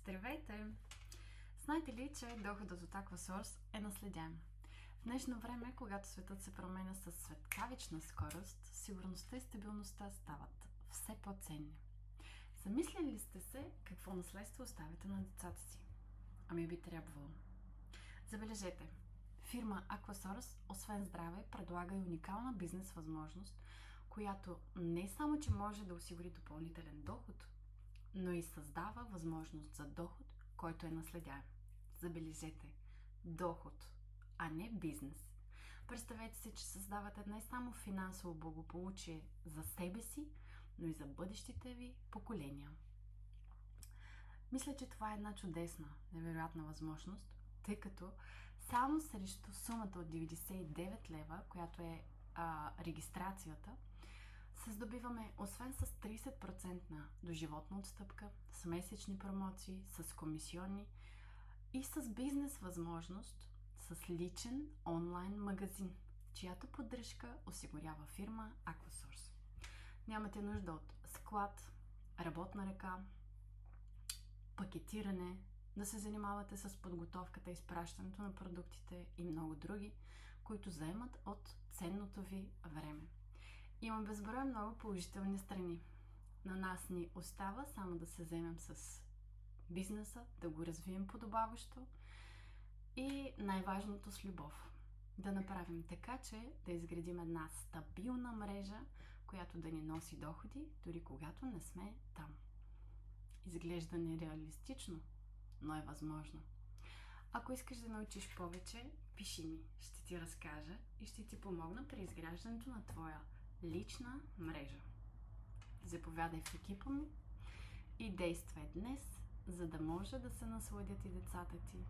Здравейте! Знаете ли, че доходът от Aquasource е наследяем? В днешно време, когато светът се променя с светкавична скорост, сигурността и стабилността стават все по-ценни. Замислили ли сте се какво наследство оставяте на децата си? Ами би трябвало. Забележете, фирма Aquasource, освен здраве, предлага и уникална бизнес възможност, която не само, че може да осигури допълнителен доход, но и създава възможност за доход, който е наследяем. Забележете, доход, а не бизнес. Представете си, че създавате не само финансово благополучие за себе си, но и за бъдещите ви поколения. Мисля, че това е една чудесна, невероятна възможност, тъй като само срещу сумата от 99 лева, която е регистрацията, се здобиваме освен с 30% доживотна отстъпка, с месечни промоции, с комисионни и с бизнес възможност, с личен онлайн магазин, чиято поддръжка осигурява фирма Aquasource. Нямате нужда от склад, работна ръка, пакетиране, да се занимавате с подготовката и изпращането на продуктите и много други, които заемат от ценното ви време. Има безброй много положителни страни. На нас ни остава само да се вземем с бизнеса, да го развием подобаващо и най-важното с любов. Да направим така, че да изградим една стабилна мрежа, която да ни носи доходи, дори когато не сме там. Изглежда нереалистично, но е възможно. Ако искаш да научиш повече, пиши ми, ще ти разкажа и ще ти помогна при изграждането на твоя лична мрежа. Заповядай в екипа ми и действай днес, за да може да се насладят и децата ти